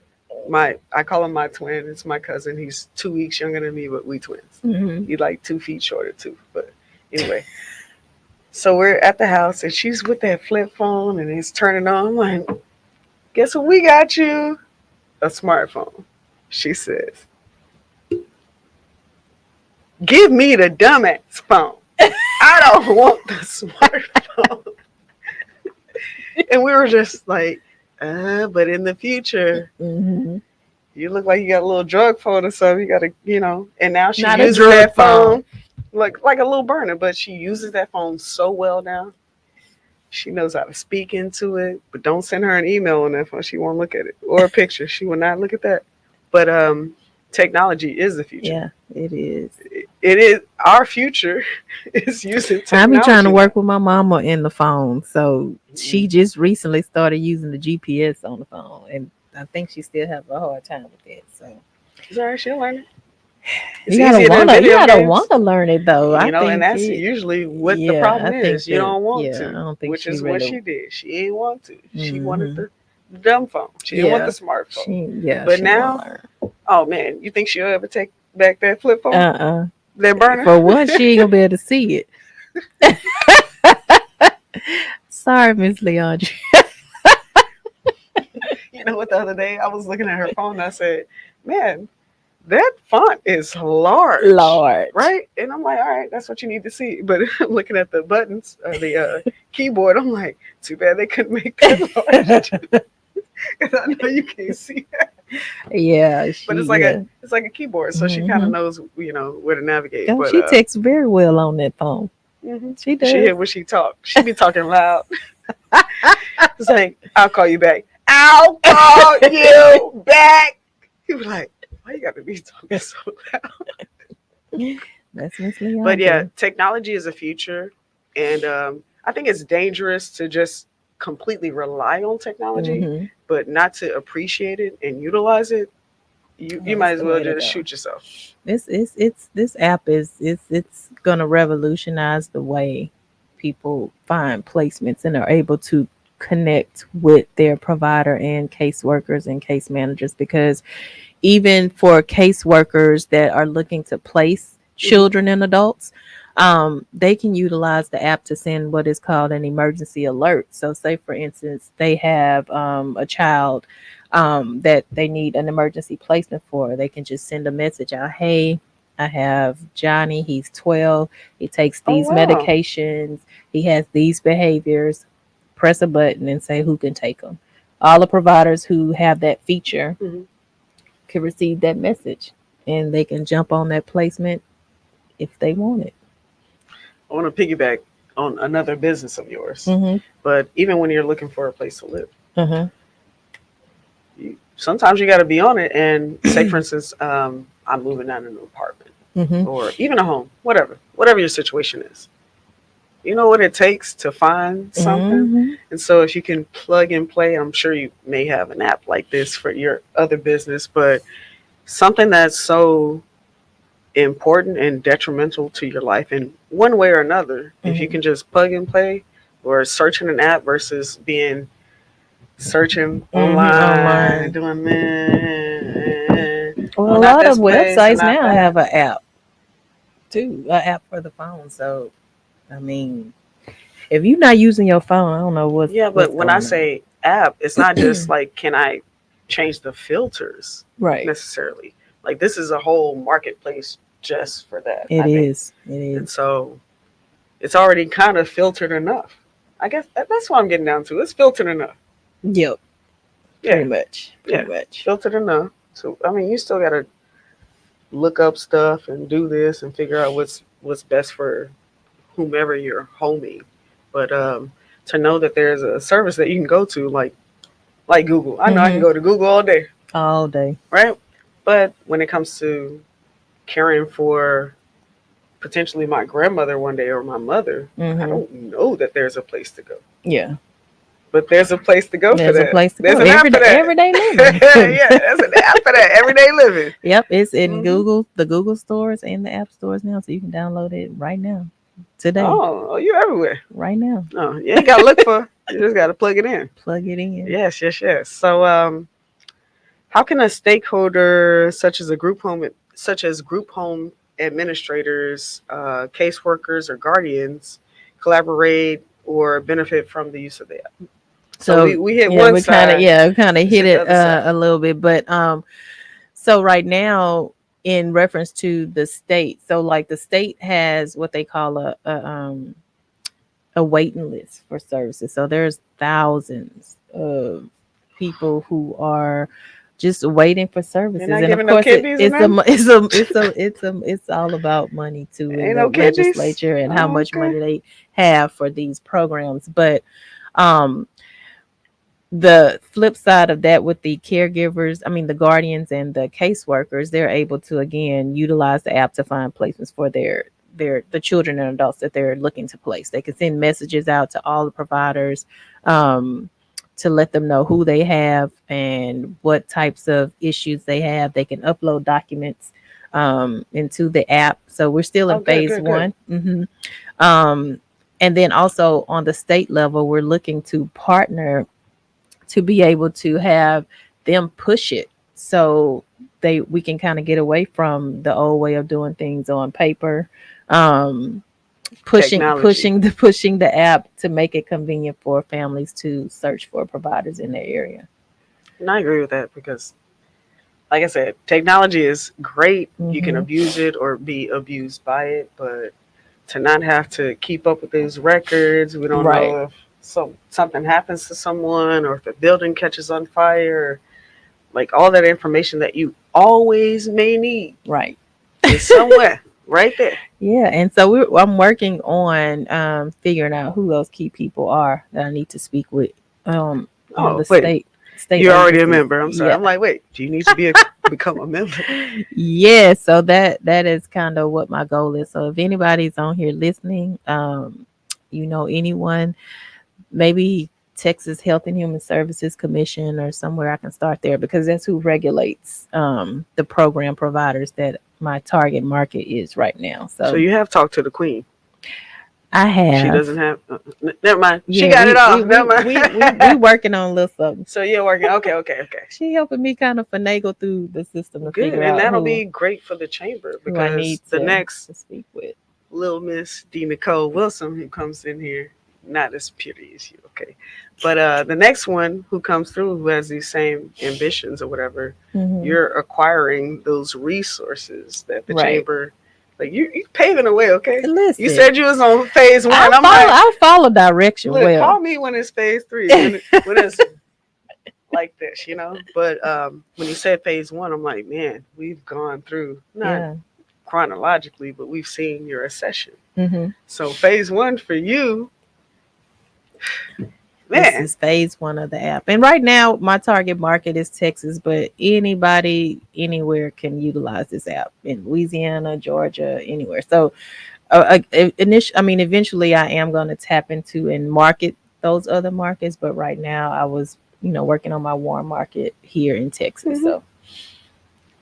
I call him my twin. It's my cousin. He's 2 weeks younger than me, but we twins. Hmm. He's like 2 feet shorter too. But anyway, so we're at the house and she's with that flip phone and it's turning on. I'm like, guess what we got you? A smartphone. She says, give me the dumbass phone. I don't want the smartphone. And we were just like, but in the future, Hmm. you look like you got a little drug phone or something. You got to, and now she Not a uses drug that phone. phone like a little burner, but she uses that phone so well now. She knows how to speak into it, but don't send her an email on that phone. She won't look at it or a picture. She will not look at that. But technology is the future. Yeah, it is. It is our future is using I be trying to technology now. work with my mama in the phone, so Mm-hmm. she just recently started using the GPS on the phone, and I think she still have a hard time with that. So It's all right. She'll learn it. It's you gotta easier than you video gotta games. wanna learn it though. I And think that's it. usually what the Yeah, I problem think is. You that. don't want Yeah, I to, don't think which she is what really. she did. She didn't want to. She wanted Hmm. the dumb phone. She didn't want the Yeah, smartphone. But she won't now, learn. oh man, you think she'll ever take back that flip phone, Uh that burner? For one, she ain't gonna be able to see it. Sorry, Miss Leandre. You know what? The other day I was looking at her phone. And I said, "Man, that font is large, Large. right?" And I'm like, "All right, that's what you need to see." But I'm looking at the buttons, the keyboard. I'm like, "Too bad they couldn't make that large." Because I know you can't see that. Yeah, But yeah. it's like a keyboard, so she kind of Hmm. knows where to navigate. Oh, But she texts very well on that phone. mhm. She She does. hear when she talk. She be talking loud. It's like, "I'll call you back. I'll call you back." He was like, "Why you got to be talking so loud?" That's Miss But yeah, Leandre. technology is a future, and I think it's dangerous to just completely rely on technology, Hmm. but not to appreciate it and utilize it. You might That's as the well way to just go. shoot yourself. It's this app is it's gonna revolutionize the way people find placements and are able to connect with their provider and caseworkers and case managers, because even for caseworkers that are looking to place Hmm. children and adults, they can utilize the app to send what is called an emergency alert. So, say for instance, they have a child that they need an emergency placement for, they can just send a message out. Hey, I have Johnny. He's 12. He takes Oh these wow. medications. He has these behaviors. Press a button and say who can take them. All the providers who have that feature Hmm. can receive that message and they can jump on that placement if they want it. I want to piggyback on another business of yours, Mm-hmm. but even when you're looking for a place to live, Uh-huh. sometimes you got to be on it. And say, for instance, I'm moving out in an apartment Mm-hmm. or even a home, whatever your situation is. You know what it takes to find something. Mm-hmm. And so if you can plug and play, I'm sure you may have an app like this for your other business, but something that's so important and detrimental to your life in one way or another, if you Mm-hmm. can just plug and play or searching an app versus being searching Mm-hmm. online, Online. doing this, Well, oh, a not lot of this place and websites not now have that. an app too, an app for the phone. So, I mean, if you're not using your phone, I don't know Yeah, what's but when I going on. say app, it's not just like, can I change the filters Right. necessarily? Like, this is a whole marketplace just for that, It I think. is. It And is. so it's already kind of filtered enough. I guess that's what I'm getting down to. It's filtered enough. Yep. Pretty Yeah, much. yeah, Pretty much. filtered enough. So I mean, you still gotta look up stuff and do this and figure out what's best for whomever you're homing. But to know that there's a service that you can go to, like Google. I know I can Mm-hmm. go to Google all day. all day. right? But when it comes to caring for potentially my grandmother one day or my mother, I Mm-hmm. don't know that there's a place to go. Yeah, But there's a place to go for there's a that. place to go. There's an app for that. Everyday living. Yeah, there's an app for that. Everyday living. Yep, it's in Hmm. Google, the Google stores and the app stores now, so you can download it right now, today, Oh, you're everywhere. right now. Oh, you ain't gotta look for. You just gotta plug it in. Plug it in. Yes, yes, yes. So, how can a stakeholder such as group home administrators, caseworkers, or guardians collaborate or benefit from the use of the app? So So we hit yeah, one side. we kind of Let's hit hit the it other side. a little bit, but so right now, in reference to the state, so like the state has what they call a waiting list for services. So there's thousands of people who are just waiting for They're services, not and of giving no course kidneys in them. it's all about money too, in Ain't the no kidneys. legislature, and how Oh, much okay. money they have for these programs. But um the flip side of that, with the caregivers, I mean the guardians and the caseworkers, they're able to again utilize the app to find placements for the children and adults that they're looking to place. They can send messages out to all the providers, um, to let them know who they have and what types of issues they have. They can upload documents into the app. So we're still in Oh, good, phase good, good. one. Um, and then also on the state level, we're looking to partner to be able to have them push it, so we can kind of get away from the old way of doing things on paper. um Technology. pushing the app to make it convenient for families to search for providers in their area. And I agree with that because, like I said, technology is great. You can Hmm. abuse it or be abused by it, but to not have to keep up with these records, we don't Right, know if something happens to someone or if a building catches on fire, like all that information that you always may need right. is somewhere right there. Yeah, and so I'm working on figuring out who those key people are that I need to speak with on Oh, the wait, state you're already a agencies. member. I'm sorry. Yeah. I'm like, wait, do you need to become a member? Yeah, so that is kind of what my goal is. So if anybody's on here listening, you know anyone, maybe Texas Health and Human Services Commission or somewhere, I can start there, because that's who regulates the program providers that my target market is right now. So So you have talked to the queen. I She have. doesn't have. Never mind. She Yeah, got it we we off. we Never we we, we mind. working on a little something. So you're working. Okay, okay, okay. She helping me kind of finagle through the system to Good, figure and out that'll who be great for the chamber who I because need the next to speak with. little Miss D. Nicole Wilson who comes in here, not as pretty as you, okay, but the next one who comes through who has these same ambitions or whatever, Hmm. you're acquiring those resources that the Right. chamber, like you paving the way, okay. You Listen, said you was on phase one. I'm like, I follow direction look, well. call me when it's phase three, when it's like this, you know. But when you said phase one, I'm like, man, we've gone through not Yeah. chronologically, but we've seen your accession. Hmm. So phase one for you, This man. is phase one of the app. And right now, my target market is Texas, but anybody anywhere can utilize this app in Louisiana, Georgia, anywhere. So, eventually, I am going to tap into and market those other markets. But right now, I was, working on my warm market here in Texas. Hmm. So,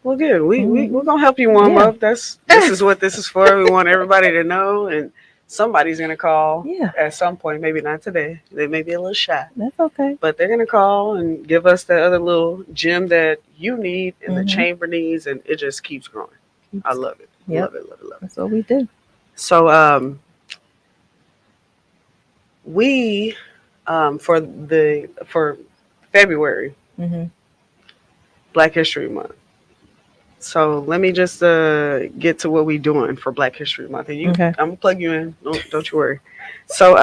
Well, good. We're mhm. gonna help you warm Yeah. up. This is what this is for. We want everybody to know, and somebody's gonna call Yeah, at some point. Maybe not today. They may be a little shy, that's okay. but they're gonna call and give us that other little gem that you need and the Hmm. chamber needs, and it just keeps growing. I love it. Yep, Love it. Love it. Love it. that's what we do. So we for February, Hmm. Black History Month. So let me just get to what we doing for Black History Month, and Okay. I'm gonna plug you in. Don't you worry. So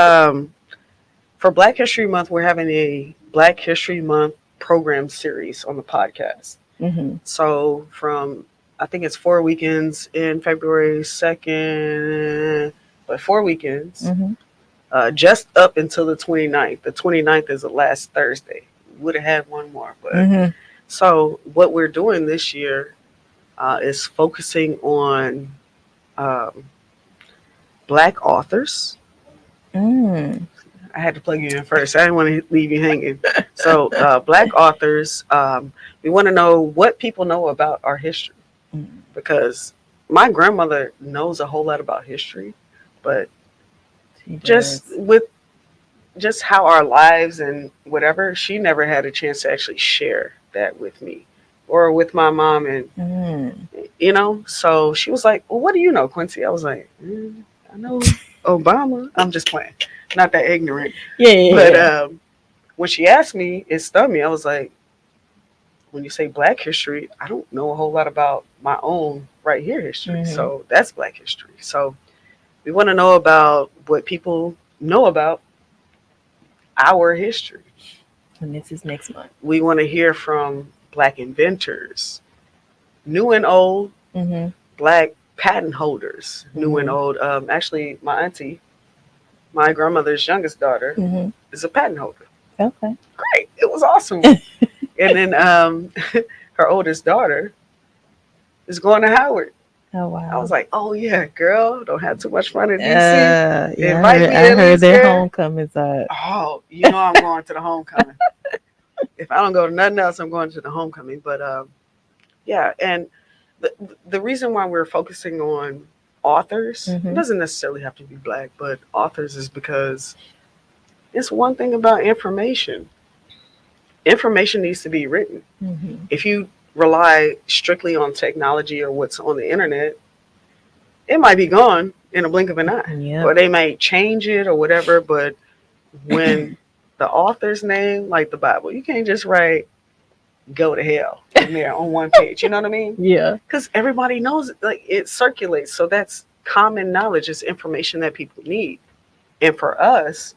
for Black History Month, we're having a Black History Month program series on the podcast. Hmm. So from I think it's 4 weekends in February 2nd, but 4 weekends, Hmm. just up until the 29th. The 29th is the last Thursday. Would have had one more, but Hmm. So what we're doing this year is focusing on um, Black authors. Mm. I had to plug you in first. I didn't want to leave you hanging. So, Black authors, we want to know what people know about our history Mm. because my grandmother knows a whole lot about history, but She just does. with just how our lives and whatever, she never had a chance to actually share that with me or with my mom. And, Mm. so she was like, well, what do you know, Quincy? I was like, I know Obama. I'm just playing. Not that ignorant. Yeah, yeah, But yeah. when she asked me, it stunned me. I was like, when you say Black history, I don't know a whole lot about my own right here history. Mm-hmm. So that's Black history. So we want to know about what people know about our history. And this is next month. We want to hear from Black inventors, new and old, Mm-hmm. Black patent holders, new and Mm-hmm. old. Actually, my auntie, my grandmother's youngest daughter, Mm-hmm. is a patent holder. Okay. Great. It was awesome. And then her oldest daughter is going to Howard. Oh I was wow. like, oh yeah, girl, don't have too much fun in DC. Yeah, Invite me I at heard least, their girl. homecomings are. Oh, I'm going to the homecoming. If I don't go to nothing else, I'm going to the homecoming. But yeah, and the the reason why we're focusing on authors, it Mm-hmm. doesn't necessarily have to be Black, but authors is because it's one thing about information. Information needs to be written. Mm-hmm. If you rely strictly on technology or what's on the internet, it might be gone in a blink of an eye, Yep. or they might change it or whatever. But when the author's name, like the Bible, you can't just write "go to hell" in there on one page. You know what I mean? Yeah. Because everybody knows it, like it circulates. So that's common knowledge. It's information that people need. And for us,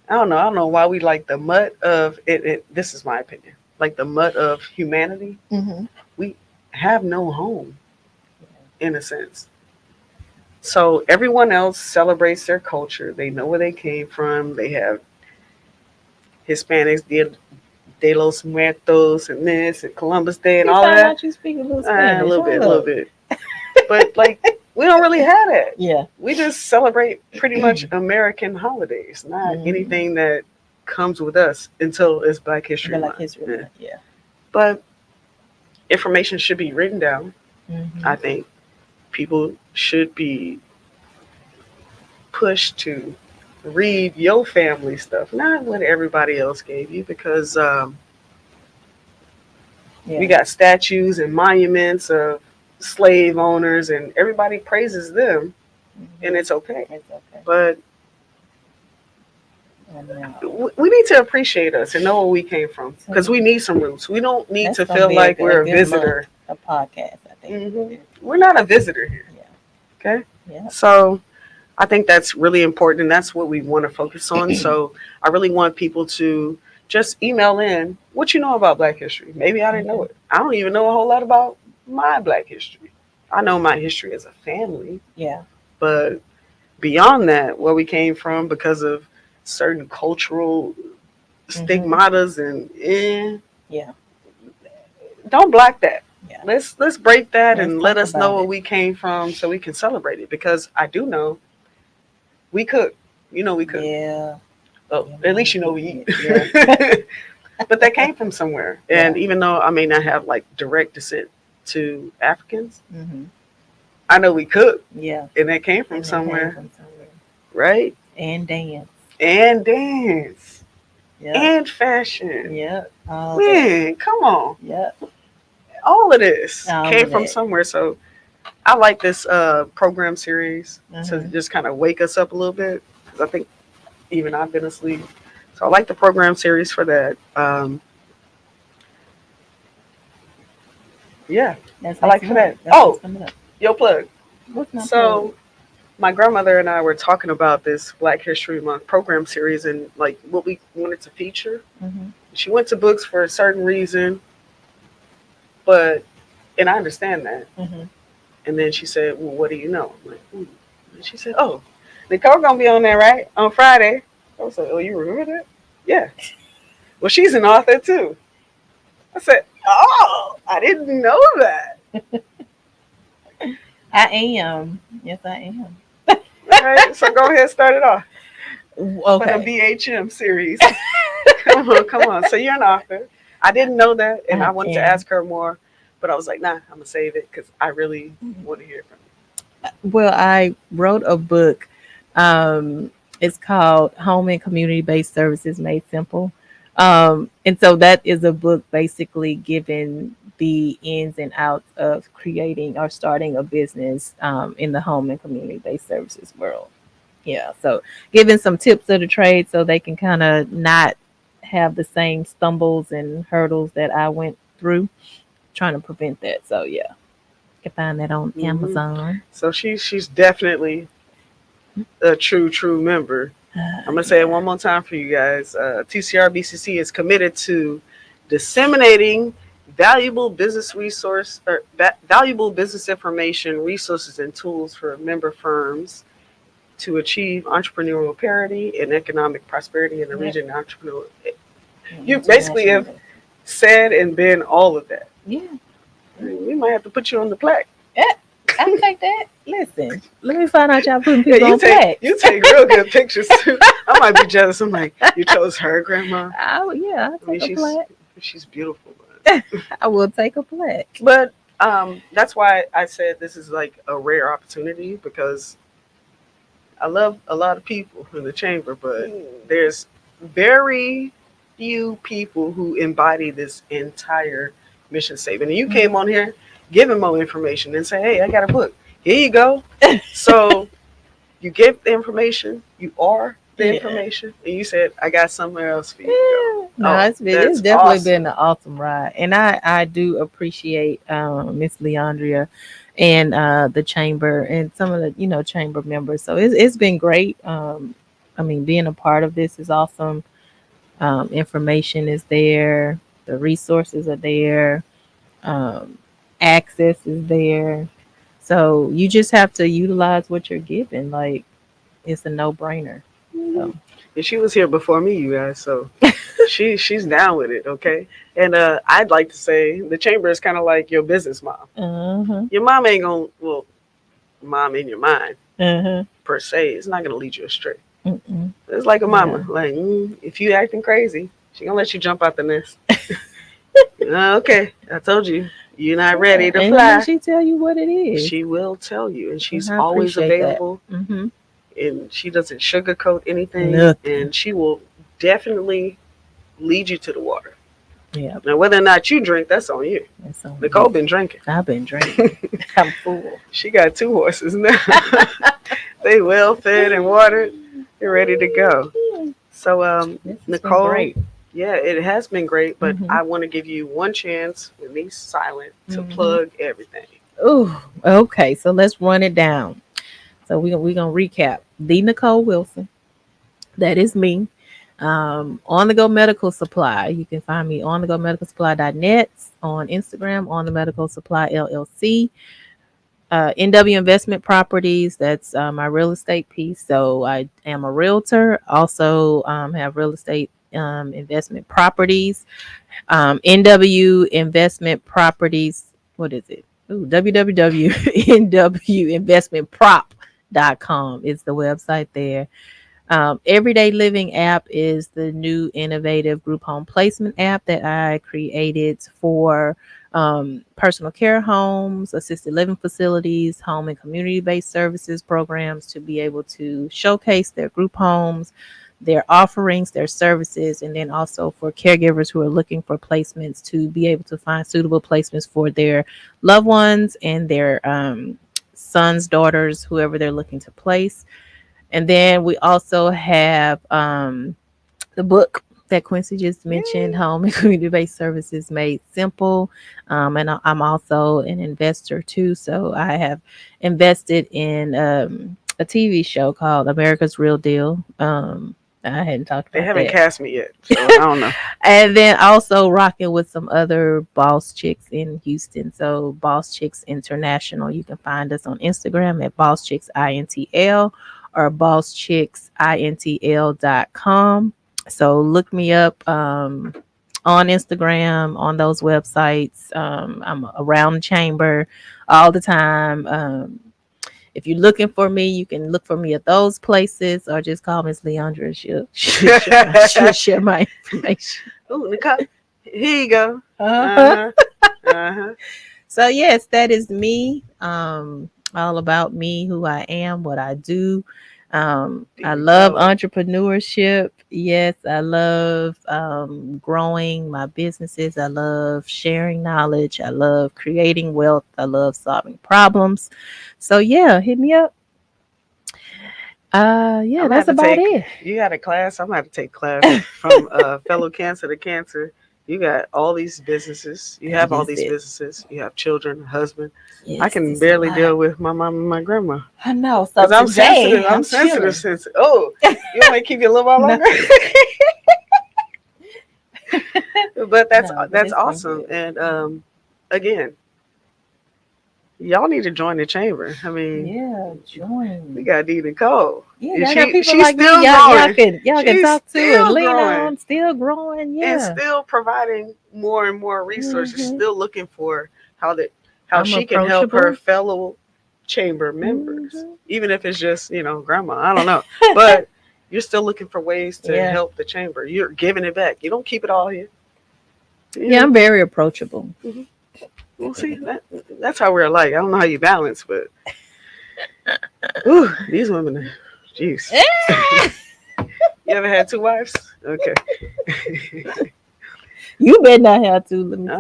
I don't know. I don't know why we like the mud of it. This is my opinion. Like the mud of humanity, Mm-hmm. we have no home in a sense. So everyone else celebrates their culture. They know where they came from. They have Hispanics, De los Muertos, and this, and Columbus Day, and You all of sound that. like you speak a little A Spanish. little bit, Hold a little up. bit. But like, we don't really have that. Yeah. We just celebrate pretty much American holidays, not Mm-hmm. anything that comes with us until it's Black History Black Month. History Yeah. Month. Yeah. But information should be written down. Mm-hmm. I think people should be pushed to read your family stuff, not what everybody else gave you, because we Yeah. got statues and monuments of slave owners, and everybody praises them, and Mm-hmm. it's okay. It's okay. But I know. we need to appreciate us and know where we came from, So because we need some roots. We don't need that's to gonna feel be a, like a we're a good month visitor. of podcast. I think. We're not a visitor here. Yeah. Okay, Yeah. so I think that's really important, and that's what we want to focus on. So I really want people to just email in what you know about Black history. Maybe I didn't know Okay. it. I don't even know a whole lot about my Black history. I know my history as a family, Yeah. but beyond that, where we came from because of certain cultural Mm-hmm. stigmatas and Yeah. don't block that. Yeah. Let's break that Let's and let talk us know about where it. we came from so we can celebrate it, because I do know we cook. We cook. Yeah. Oh, Yeah. at Mama least we cooking eat. it. Yeah. But that came from somewhere. And Yeah. even though I may not have like direct descent to Africans, Mm-hmm. I know we cook, Yeah. and that came from And they came somewhere, from somewhere. right? And dance. And dance Yep. and fashion. Yep. All that. Man, come on. Yep. All of this All came of from that. somewhere. So I like this program series to Mm-hmm. just kind of wake us up a little bit, because I think even I've been asleep. So I like the program series for that. Yeah, That's I next like for month. that. That's what's Oh, coming up. yo, plug. What's my plug? So my grandmother and I were talking about this Black History Month program series and like what we wanted to feature. Mm-hmm. She went to books for a certain reason, but and I understand that. Mm-hmm. And then she said, "Well, what do you know?" I'm like, "Hmm." And she said, "Oh, Nicole gonna be on there, right? On Friday." I was like, "Oh, you remember that?" Yeah. Well, she's an author too. I said, oh, I didn't know that. I am. Yes, I am. All right, so go ahead, start it off for the Okay. BHM series. Come on, come on. So you're an author. I didn't know that, and I I wanted to am. ask her more, but I was like, nah, I'm gonna save it because I really want to hear from Well, I wrote a book. Um, it's called Home and Community Based Services Made Simple. And so that is a book basically giving the ins and outs of creating or starting a business in the home and community based services world. Yeah. So giving some tips of the trade so they can kind of not have the same stumbles and hurdles that I went through, trying to prevent that. So yeah, you can find that on you. Amazon. So she's definitely a true member. I'm gonna say it Yeah. one more time for you guys. TCRBCC is committed to disseminating valuable business resource or valuable business information, resources, and tools for member firms to achieve entrepreneurial parity and economic prosperity in the Yep. region. Entrepreneur, you basically have Internationally. said and been all of that. Yeah. We might have to put you on the plaque. Yeah. I'll take that. Listen, let me find out y'all putting Yeah, people on plaques. you take real good pictures too. I might be jealous. I'm like, you chose her grandma. Yeah, I'll I mean, take a plaque. she's beautiful, I will take a plaque. but that's why I said this is like a rare opportunity because I love a lot of people in the chamber, but there's very few people who embody this entire mission statement. And you came on here giving more information and say, "Hey, I got a book. Here you go." So you give the information, you are the Yeah. information, and you said, "I got somewhere else for you to go." Yeah. No, Oh, it's that's definitely been awesome. an awesome ride. And I do appreciate Miss Leandria and the chamber and some of the, chamber members. So it's been great. I mean, being a part of this is awesome. Information is there, the resources are there, um, access is there. So you just have to utilize what you're given. Like it's a no brainer. Mhm. So And she was here before me, you guys, so she's down with it, okay? And I'd like to say the chamber is kind of like your business mom. uh-huh. Your mom ain't gonna, well, mom in your mind Uh-huh. per se, it's not gonna lead you astray. Mm-mm. It's like a Yeah. mama, like if you acting crazy, she gonna let you jump out the nest. Okay, I told you, you're not ready Yeah. to And then fly. she tell you what it is. She will tell you, and And she's I always appreciate that. available, Mm-hmm. and she doesn't sugarcoat anything, Nothing. and she will definitely lead you to the water. Yeah. Now, whether or not you drink, that's on you. That's on Nicole you. been drinking. I've been drinking. I'm full. She got two horses now. They well fed and watered. They're ready to go. So, This has been Nicole, great. yeah, it has been great, but Mm-hmm. I want to give you one chance with me silent to Mm-hmm. plug everything. Ooh, okay. So let's run it down. So we're gonna recap. The Nicole Wilson. That is me. On the go medical supply. You can find me on the go medical supply.net, on Instagram, on the medical supply LLC. NW Investment Properties, that's my real estate piece. So I am a realtor, also have real estate investment properties. NW Investment Properties, what is it? Ooh, www.nwinvestmentprop.com is the website there. Everyday Living app is the new innovative group home placement app that I created for personal care homes, assisted living facilities, home and community based services programs to be able to showcase their group homes, their offerings, their services, and then also for caregivers who are looking for placements to be able to find suitable placements for their loved ones and their sons, daughters, whoever they're looking to place. And then we also have the book that Quincy just mentioned, Yay. Home and Community Based Services Made Simple. And I'm also an investor too. So I have invested in a TV show called America's Real Deal. I hadn't talked They about haven't that. cast me yet, so I don't know. And then also rocking with some other boss chicks in Houston. So Boss Chicks International. You can find us on Instagram at Boss Chicks INTL or bosschicksintl.com. So look me up. on Instagram, on those websites. I'm around the chamber all the time. If you're looking for me, you can look for me at those places or just call Miss Leandra. She'll share my information. Ooh, Nicole, here you go. Uh-huh. Uh-huh. Uh-huh. So yes, that is me. All about me, who I am, what I do. I love Nicole. entrepreneurship. Yes, I love growing my businesses. I love sharing knowledge. I love creating wealth. I love solving problems. So yeah, hit me up. Yeah, I'm gonna have that's to about take. it. You got a class. I'm gonna have to take class from fellow cancer to cancer. You got all these businesses. You That have all is these it. businesses. You have children, a husband. I Yes, can it's a barely lot. deal with my mom and my grandma I know. So because I'm today sensitive. I'm I'm sensitive. chilling. Sensitive. Oh, you want me to keep you a little while No, longer? But no, but that's it's been awesome. good. And again, y'all need to join the chamber. I mean, Yeah, we join. got D Nicole. Yeah, And y'all got people she's like me. still Y'all growing. can She's talk to and still lean growing on. Still growing. and Yeah. still providing more and more resources. Hmm. Still looking for how I'm she can help her approachable. fellow chamber members, Hmm. even if it's just grandma. I don't know, but you're still looking for ways to Yeah. help the chamber. You're giving it back. You don't keep it all here. You Yeah, know. I'm very approachable. Mhm. We'll see. That's how we're alike. I don't know how you balance, but ooh, these women, jeez. You ever had two wives? Okay. You better not have to. Let me say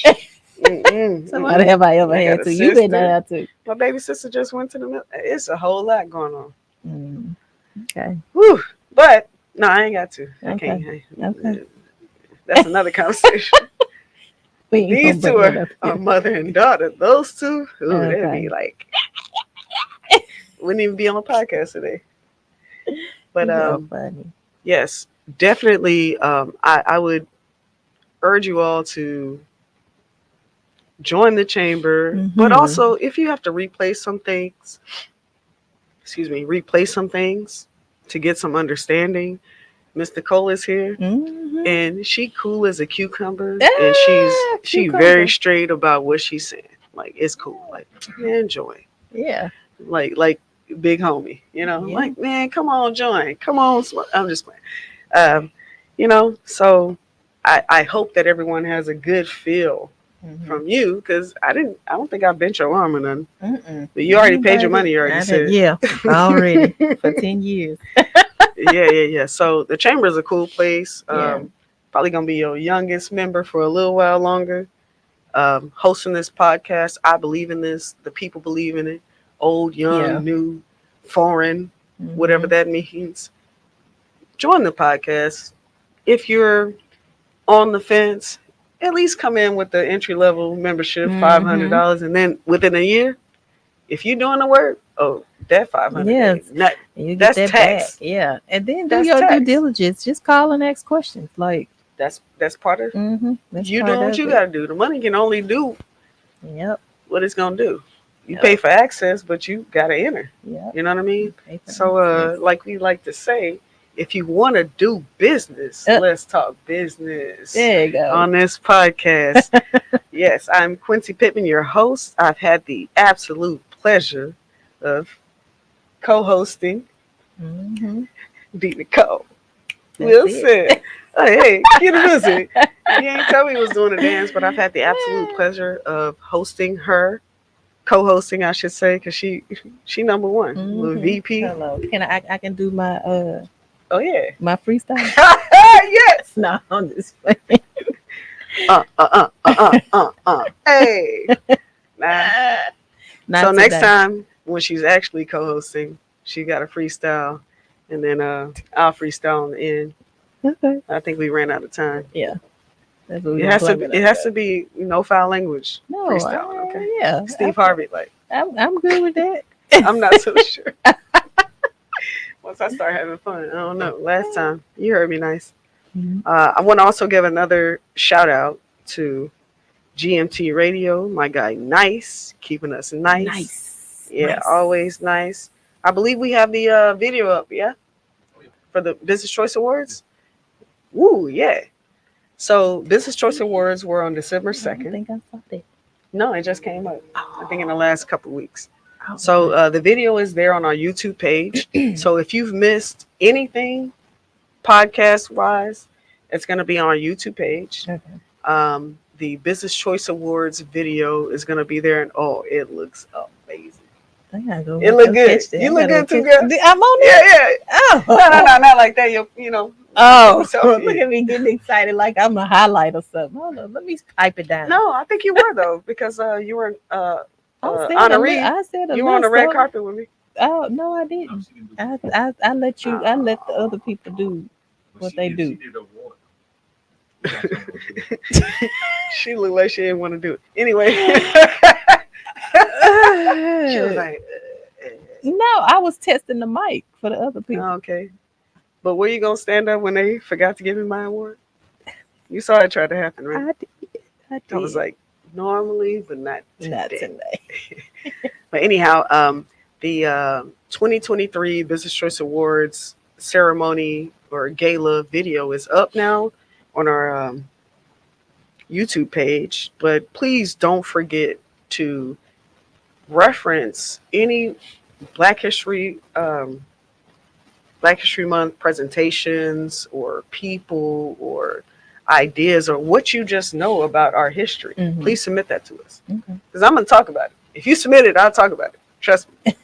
Oh, that. Somebody mm-mm. have I ever I got had a to? You better not sister. have to. My baby sister just went to the mill. It's a whole lot going on. Mm, okay. Whew. But no, I ain't got to. I Okay. can't. Okay. That's another conversation. We ain't gonna These two bring that up are here. mother and daughter. Those two, ooh, they'd be Okay. like, wouldn't even be on the podcast today. But So funny. yes, definitely. I would urge you all to join the chamber. But Mm-hmm. also, if you have to replace some things, replace some things to get some understanding. Miss Nicole is here, Mm-hmm. and she cool as a cucumber, and Ah, she very cucumber. straight about what she's saying. Like it's cool. Like man, join. Yeah. Like big homie. Yeah. Like man, come on, join. Come on. I'm just playing. Um, so I hope that everyone has a good feel Mm-hmm. from you because I don't think I bent your arm or nothing. Mm-mm. But you You already ain't paid your bite it. money. You already I did. said. Yeah. Already for 10 years. Yeah. So the chamber is a cool place. Yeah. Probably gonna be your youngest member for a little while longer. Hosting this podcast, I believe in this. The people believe in it. Old, Yeah. young, new, foreign, whatever Mm-hmm. that means. Join the podcast. If you're on the fence, at least come in with the entry level membership, five hundred Mm-hmm. dollars, and then within a year, if you're doing the work, oh, that 500 Yes. ain't nothing. You get That's that back. tax. Yeah. And then do That's your due tax. diligence. Just call and ask questions. Like, That's part of that's you part doing what of you it. got to do. The money can only do Yep. what it's gonna do. You pay Yep. for access, but you gotta enter. Yep. You know what I mean? Pay for So, access. like we like to say, if you want to do business, Uh, let's talk business there you go. on this podcast. Yes, I'm Quinci Pittman, your host. I've had the absolute pleasure of co-hosting Mm-hmm. D. Nicole. That's it. Wilson. Hey, cue the music. You ain't tell me he was doing a dance, but I've had the absolute pleasure of hosting her, co-hosting, I should say, because she number one, little Mm-hmm. VP. Hello. I can do Oh yeah. my freestyle? Yes. No, I'm just playing. Hey. Nah. So Not next today. time when she's actually co-hosting, she got a freestyle, and then I'll freestyle on the end. Okay. I think we ran out of time. Yeah. That's what we're It gonna has to blame be. it It on has that. to be no foul language No, freestyle. Okay. yeah. Steve Harvey, like I'm good with that. I'm not so sure. Once I start having fun, I don't know. Last time you heard me nice. Mhm. I want to also give another shout out to GMT Radio, my guy Nice, keeping us nice. Nice. Yeah, Nice. always nice. I believe we have the video up, yeah, for the Business Choice Awards. Woo, yeah. So Business Choice Awards were on December I don't 2nd. think I saw that. No, it just came up. I think in the last couple of weeks. Oh, So okay. the video is there on our YouTube page. So if you've missed anything podcast wise, it's going to be on our YouTube page. Okay. The Business Choice Awards video is going to be there, and oh, it looks amazing. I gotta It go look good. catch that. I You look gotta go good too, catch. girl. I'm on Yeah, there. yeah. Oh, No, no, no, not like that. You take a oh! Look selfie. at me getting excited like I'm a highlight or something. Hold on, let me pipe it down. No, I think you were though because you were I said a little. honoree. I said a You were on little the red something. carpet with me. Oh no, I didn't. I let you. I let the other people do what they do. She looked like she didn't want to do it. Anyway, she was like, No, I was testing the mic for the other people. okay. But were you gonna stand up when they forgot to give me my award? You saw it try to happen, right? I did. I I was did. like, normally, but not Not today. today. But anyhow, the 2023 Business Choice Awards ceremony or gala video is up now on our YouTube page. But please don't forget to reference any Black History Black History Month presentations or people or ideas or what you just know about our history. Mhm. Please submit that to us Okay. because I'm going to talk about it. If you submit it, I'll talk about it. Trust me.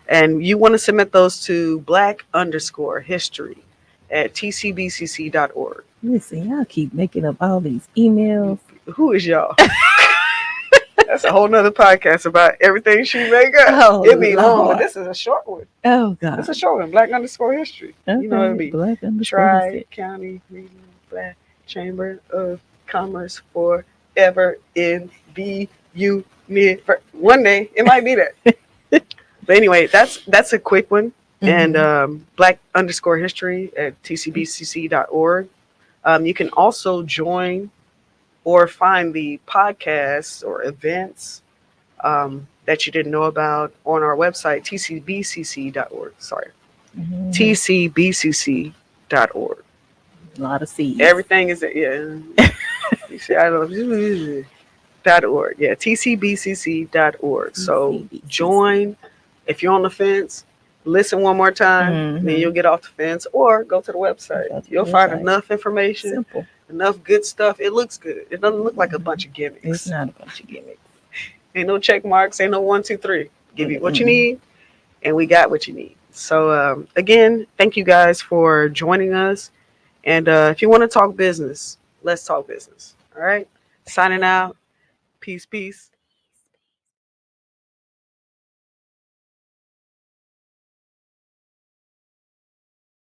And you want to submit those to black_history at tcbcc.org. Listen, y'all keep making up all these emails. Who is y'all? That's a whole nother podcast about everything she make up. Oh, It'd be long, but Lord. this is a short one. Oh It's a God. short one. Black_history. Okay. You know, it'd be Black underscore Tri history. County Regional Black Chamber of Commerce forever in the universe. One day it might be that. But anyway, that's a quick one. And black_history at tcbcc.org. You can also join or find the podcasts or events that you didn't know about on our website, tcbcc.org. Sorry, Mhm. tcbcc.org. A lot of C's. Everything is, yeah. You see, I love .org. Yeah, tcbcc.org. So TCBCC. join. If you're on the fence, listen one more time, then you'll get off the fence, or go to the website. Go to the You'll find website. enough information, Simple. enough good stuff. It looks good. It doesn't look like a bunch of It's gimmicks. not a bunch of gimmicks. Ain't no check marks. Ain't no 1, 2, 3. Give you what you Mm-mm. need, and we got what you need. So again, thank you guys for joining us. And if you want to talk business, let's talk business. All right. Signing out. Peace, peace.